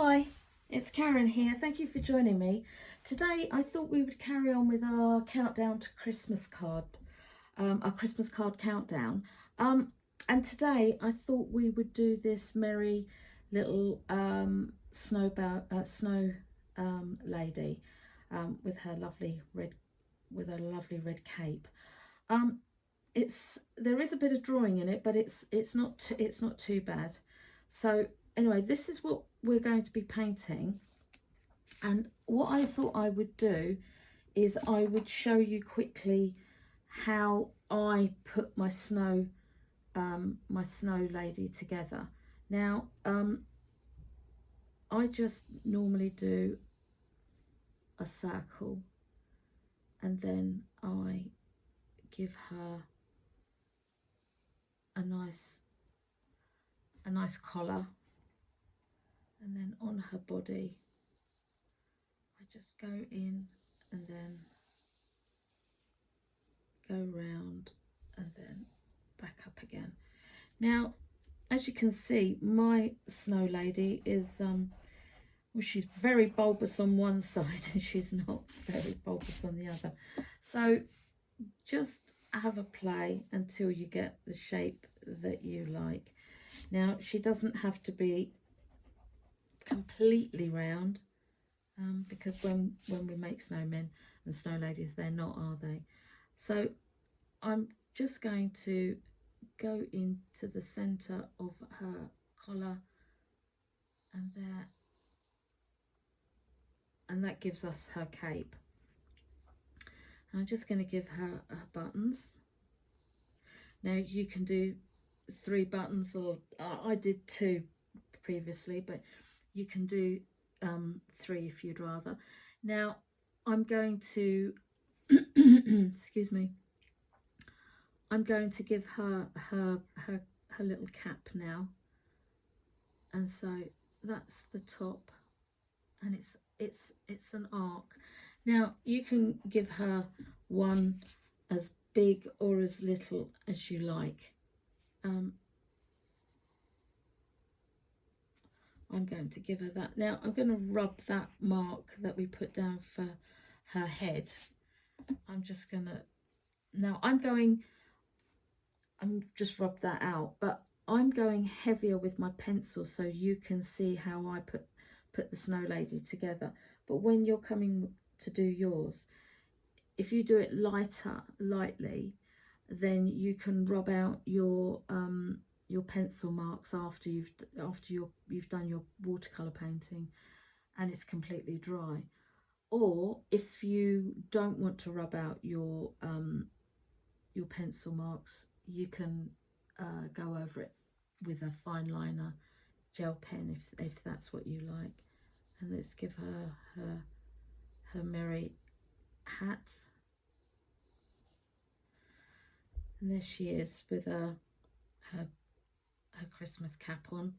Hi, it's Karen here. Thank you for joining me. Today I thought we would carry on with our countdown to Christmas card, our Christmas card countdown. And today I thought we would do this merry little snow lady with her lovely red cape. There is a bit of drawing in it, but it's not too bad. So anyway, this is what we're going to be painting, and what I thought I would do is I would show you quickly how I put my snow lady together. Now I just normally do a circle, and then I give her a nice collar, and then on her body I just go in and then go round and then back up again. Now as you can see, my snow lady is well, she's very bulbous on one side and she's not very bulbous on the other, so just have a play until you get the shape that you like. Now she doesn't have to be completely round, because when we make snowmen and snow ladies, they're not, are they? So I'm just going to go into the center of her collar and there, and that gives us her cape. And I'm just going to give her buttons. Now you can do 3 buttons, or I did 2 previously, but you can do 3 if you'd rather. Now I'm going to excuse me, I'm going to give her little cap now, and so that's the top, and it's an arc. Now you can give her one as big or as little as you like. I'm going to give her that. Now I'm going to rub that mark that we put down for her head. I'm just going to, now I'm just rub that out, but I'm going heavier with my pencil so you can see how I put the snow lady together. But when you're coming to do yours, if you do it lightly, then you can rub out your pencil marks after you've done your watercolor painting and it's completely dry. Or if you don't want to rub out your pencil marks, you can go over it with a fine liner gel pen if that's what you like. And let's give her merry hat. And there she is with her Christmas cap on.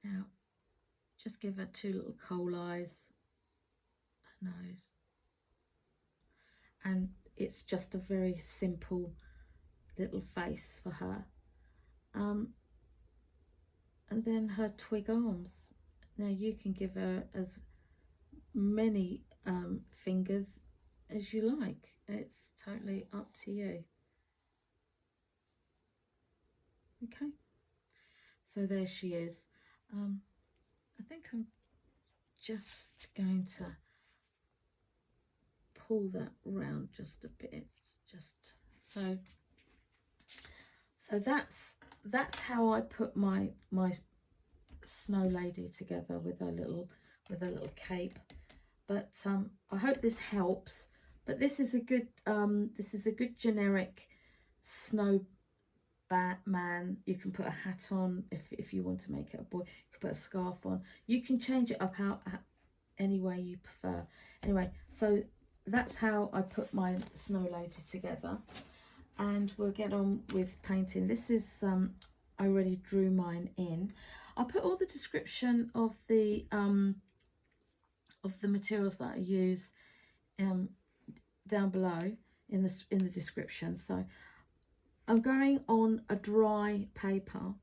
Now just give her 2 little coal eyes, her nose, and it's just a very simple little face for her. And then her twig arms. Now you can give her as many fingers as you like. It's totally up to you. Okay, so there she is. I think I'm just going to pull that round just a bit, just so that's how I put my snow lady together with a little cape. But I hope this helps. But this is a good generic snow man. You can put a hat on if you want to make it a boy. You can put a scarf on. You can change it up any way you prefer. Anyway, so that's how I put my snow lady together, and we'll get on with painting. This is I already drew mine in. I'll put all the description of the materials that I use down below in the description. So I'm going on a dry paper,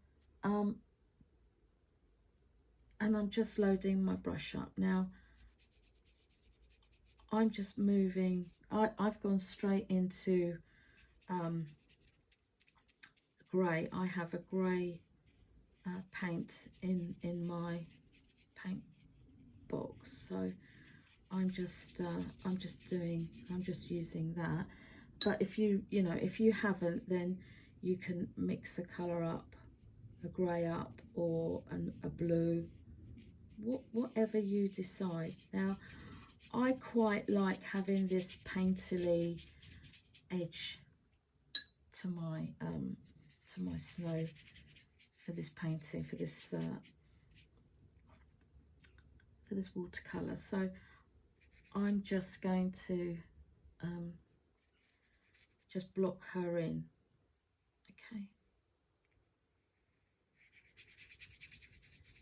and I'm just loading my brush up. Now I'm just moving, I've gone straight into grey. I have a grey paint in my paint box, so I'm just using that. But if you haven't, then you can mix a colour up, a grey up, or a blue, whatever you decide. Now I quite like having this painterly edge to my snow for this painting, for this watercolour. So I'm just going to just block her in. Okay,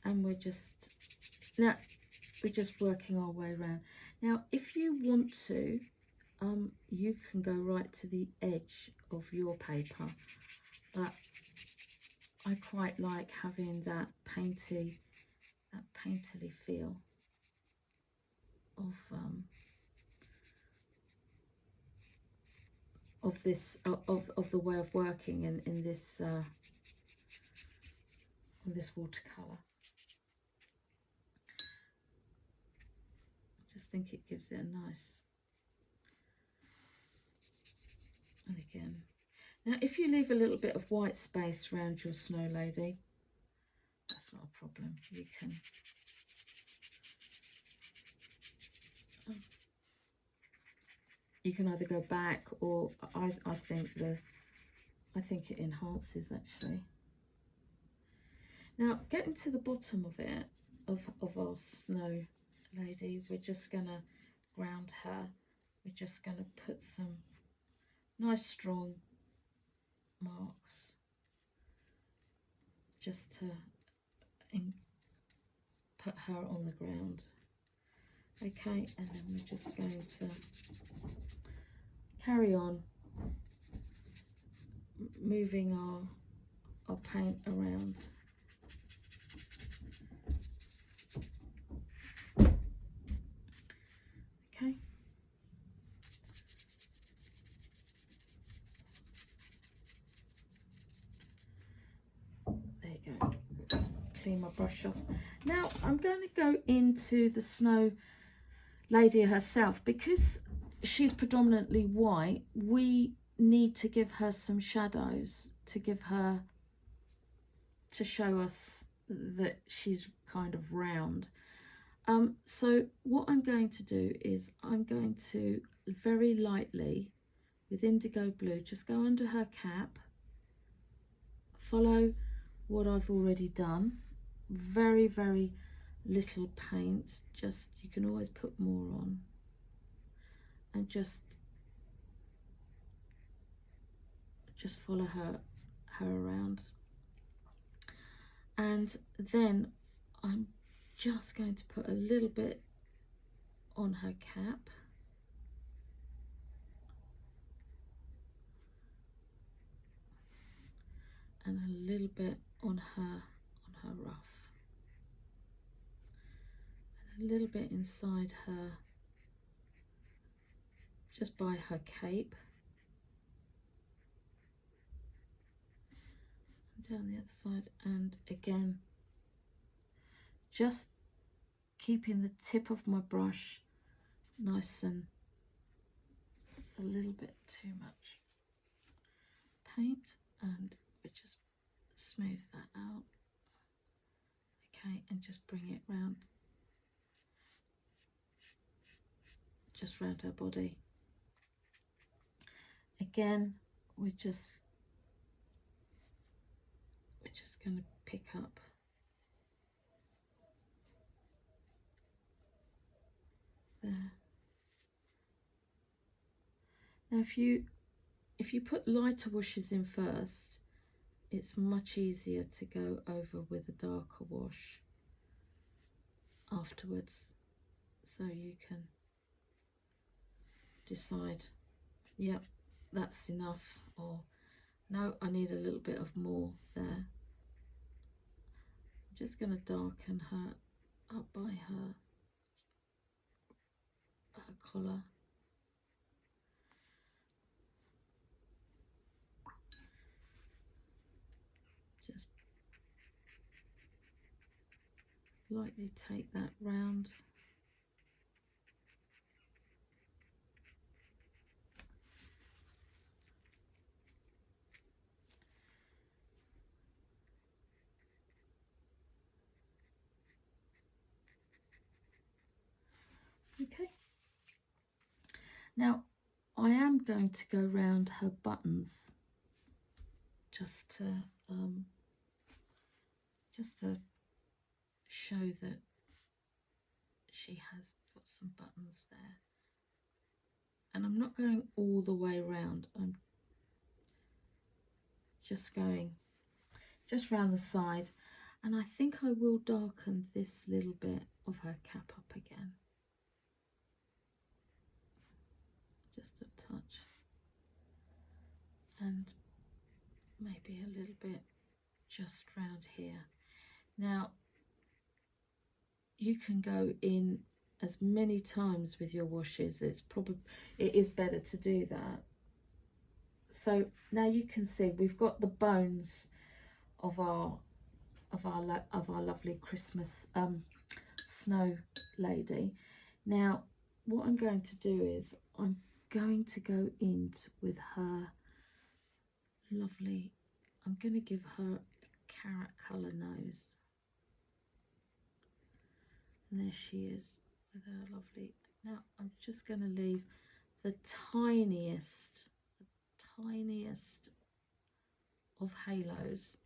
and we're just working our way around. Now if you want to, you can go right to the edge of your paper, but I quite like having that painterly feel of this of the way of working in this watercolor. I just think it gives it a nice. And again, now if you leave a little bit of white space around your snow lady, that's not a problem. You can either go back, or I think it enhances actually. Now getting to the bottom of it, of our snow lady, we're just gonna ground her. We're just gonna put some nice strong marks just to put her on the ground. Okay, and then we're just going to carry on moving our paint around. Okay, there you go. Clean my brush off. Now I'm going to go into the snow lady herself. Because she's predominantly white, we need to give her some shadows to show us that she's kind of round. So what I'm going to do is I'm going to very lightly, with indigo blue, just go under her cap, follow what I've already done. Very, very little paint, just, you can always put more on, and just follow her around. And then I'm just going to put a little bit on her cap, and a little bit on her ruff, and a little bit inside her, just by her cape, and down the other side. And again, just keeping the tip of my brush nice, and it's a little bit too much paint, and we just smooth that out. Okay, and just bring it round, just round her body. Again, we're just going to pick up there. Now if you put lighter washes in first, it's much easier to go over with a darker wash afterwards, so you can decide, yep, that's enough, or no, I need a little bit of more there. I'm just going to darken her by her collar. Just lightly take that round. Okay. Now I am going to go round her buttons just to show that she has got some buttons there. And I'm not going all the way around. I'm just going just round the side. And I think I will darken this little bit of her cap up again. Just a touch. And maybe a little bit just round here. Now, you can go in as many times with your washes. It is better to do that. So now you can see we've got the bones of our lovely Christmas snow lady. Now what I'm going to do is I'm going to go in with her lovely, I'm going to give her a carrot colour nose. And there she is with her lovely. Now I'm just going to leave the tiniest of halos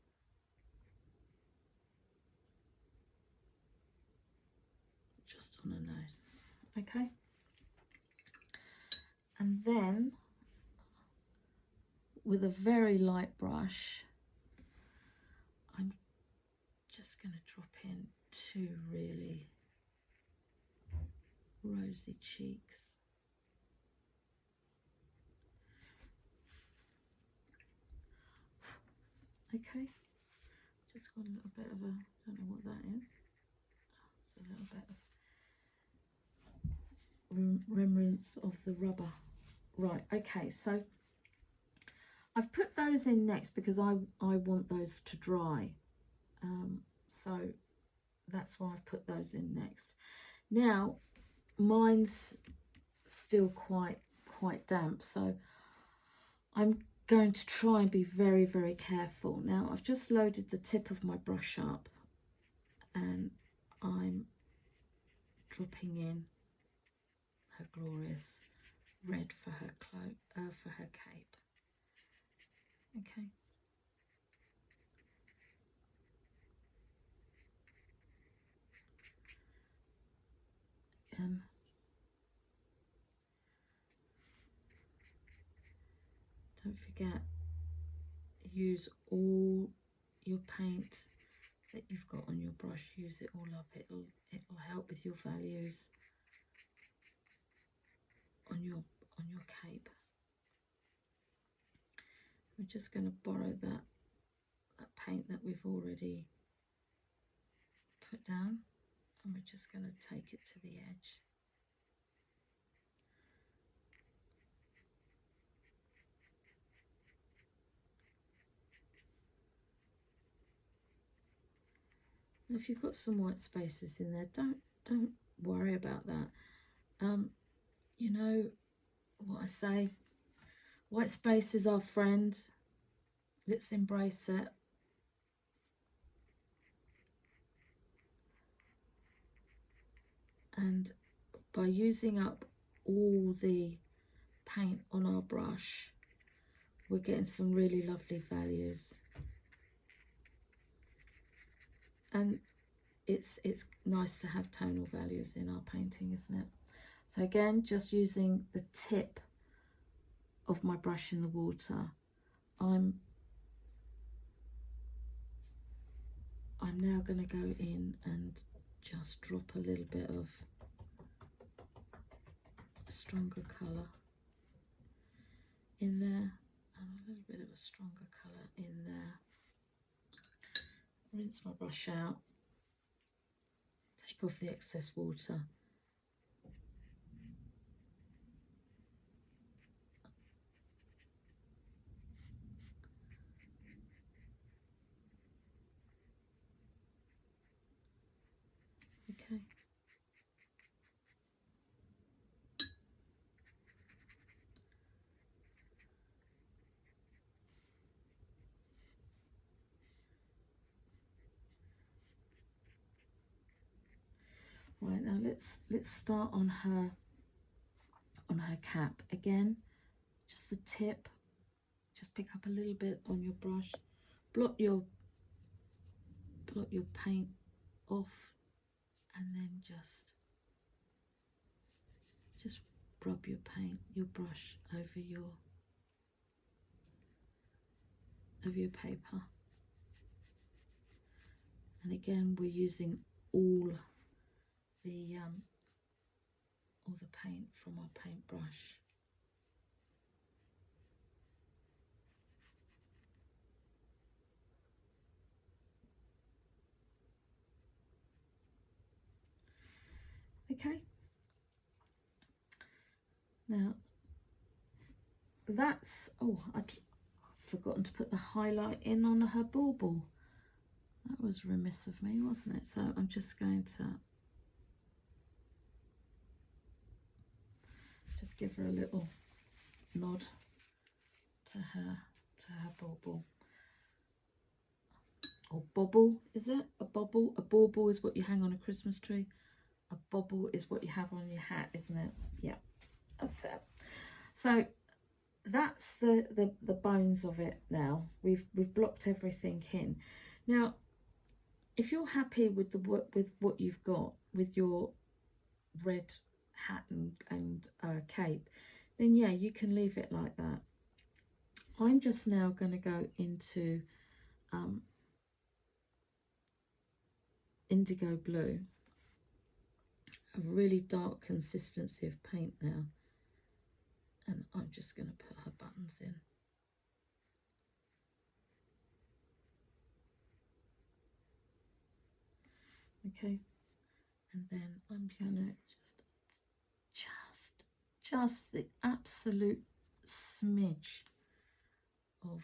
just on her nose. Okay. And then with a very light brush, I'm just going to drop in 2 really rosy cheeks. Okay, just got a little bit of a, don't know what that is. It's a little bit of remnants of the rubber. Right, okay, so I've put those in next because I want those to dry. So that's why I've put those in next. Now, mine's still quite damp, so I'm going to try and be very, very careful. Now, I've just loaded the tip of my brush up and I'm dropping in her glorious red for her cloak, for her cape. Okay. Again. Don't forget, use all your paint that you've got on your brush. Use it all up. It'll help with your values on your cape. We're just going to borrow that paint that we've already put down, and we're just going to take it to the edge. And if you've got some white spaces in there, don't worry about that. You know what I say, white space is our friend. Let's embrace it. And by using up all the paint on our brush, we're getting some really lovely values. And it's nice to have tonal values in our painting, isn't it? So again, just using the tip of my brush in the water, I'm now going to go in and just drop a little bit of a stronger colour in there, and a little bit of a stronger colour in there. Rinse my brush out, take off the excess water. Okay. Right, now let's start on her cap again. Just the tip. Just pick up a little bit on your brush. Blot your paint off, and then just rub your brush over your paper. And again, we're using all the paint from our paintbrush. Okay. Now that's, I'd forgotten to put the highlight in on her bauble. That was remiss of me, wasn't it? So I'm just going to just give her a little nod to her bauble. Or bobble, is it? A bobble? A bauble is what you hang on a Christmas tree. A bobble is what you have on your hat, isn't it? Yeah, that's it. So that's the bones of it now. We've blocked everything in. Now, if you're happy with what you've got with your red hat and cape, then yeah, you can leave it like that. I'm just now going to go into indigo blue, a really dark consistency of paint now, and I'm just going to put her buttons in. Okay, and then I'm gonna just the absolute smidge of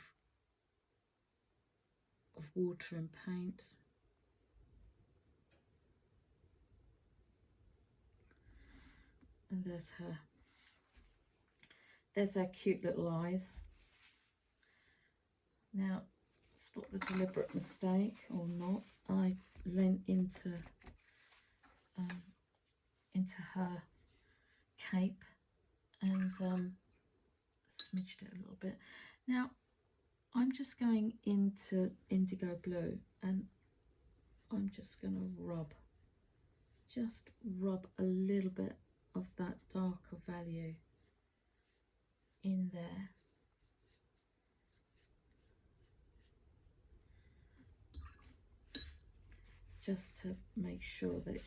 water and paint. And there's our cute little eyes. Now, spot the deliberate mistake or not. I leant into her cape and smidged it a little bit. Now, I'm just going into indigo blue, and I'm just going to rub a little bit of that darker value in there. Just to make sure that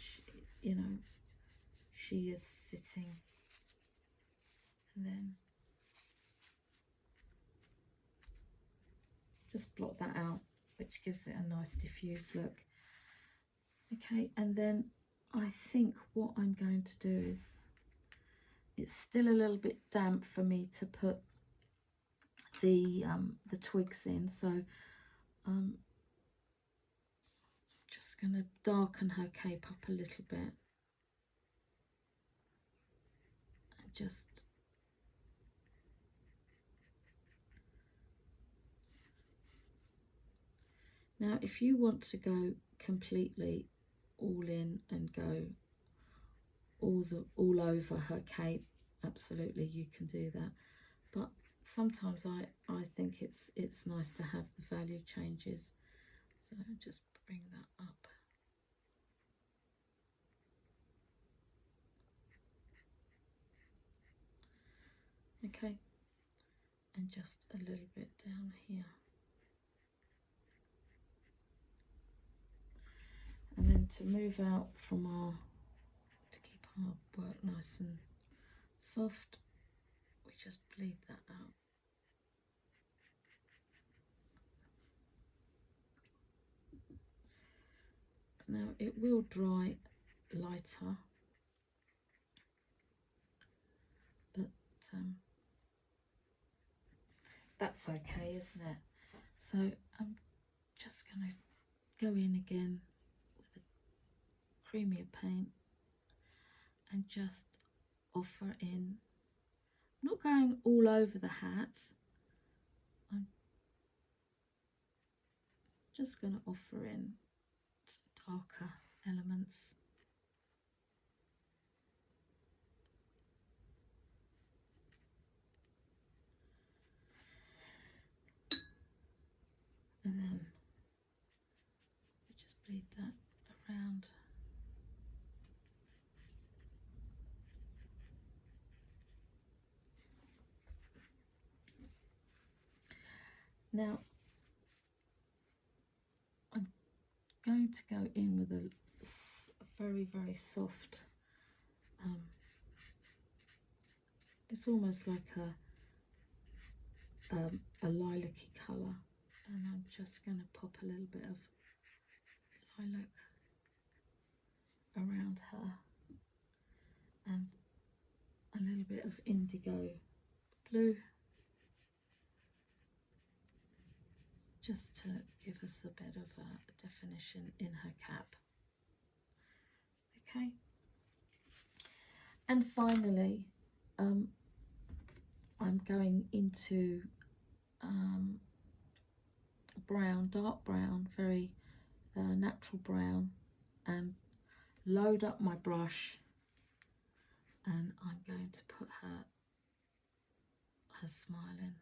she is sitting, and then just blot that out, which gives it a nice diffuse look. Okay, and then I think what I'm going to do is, it's still a little bit damp for me to put the twigs in, so just going to darken her cape up a little bit, and just now, if you want to go completely all in and go all over her cape, absolutely you can do that. But sometimes I think it's nice to have the value changes. So just bring that up. Okay, and just a little bit down here. And then to move out from to keep our work nice and soft, we just bleed that out. Now it will dry lighter, but that's okay, isn't it? So I'm just going to go in again with a creamier paint and just offer in. I'm not going all over the hat. I'm just going to offer in some darker elements. And then we just bleed that around. Now I'm going to go in with a very, very soft, it's almost like a lilac-y colour, and I'm just going to pop a little bit of lilac around her and a little bit of indigo blue, just to give us a bit of a definition in her cap. Okay, and finally I'm going into brown, dark brown, very natural brown, and load up my brush, and I'm going to put her smile in.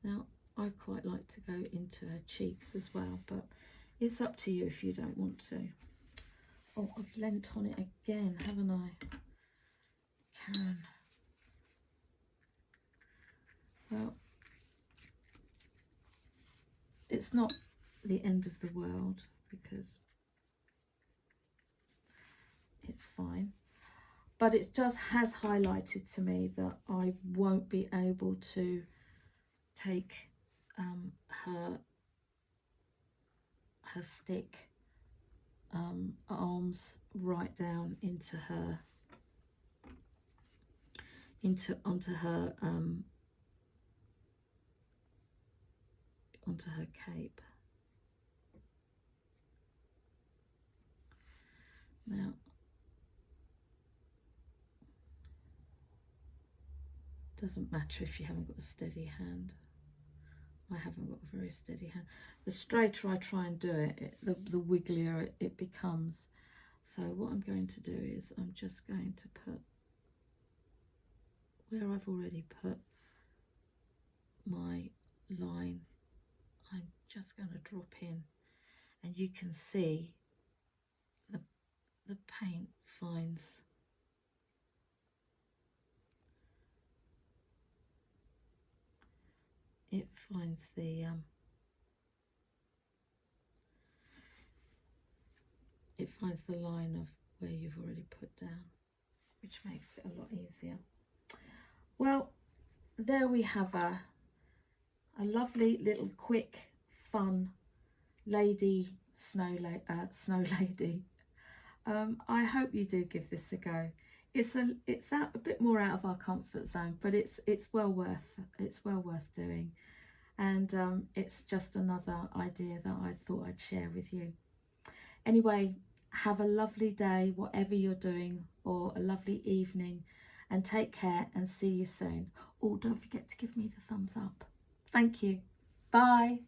Now I quite like to go into her cheeks as well, but it's up to you if you don't want to. Oh, I've lent on it again, haven't I, Karen? Well, it's not the end of the world because it's fine, but it just has highlighted to me that I won't be able to take her stick arms right down into her onto her cape. Now doesn't matter if you haven't got a steady hand. I haven't got a very steady hand. The straighter I try and do it, the wigglier it becomes. So what I'm going to do is I'm just going to put where I've already put my line, I'm just going to drop in, and you can see the paint finds the it finds the line of where you've already put down, which makes it a lot easier. Well, there we have a lovely little quick fun lady snow lady. I hope you do give this a go. It's out a bit more out of our comfort zone, but it's well worth doing, and it's just another idea that I thought I'd share with you. Anyway, have a lovely day, whatever you're doing, or a lovely evening, and take care and see you soon. Oh, don't forget to give me the thumbs up. Thank you. Bye.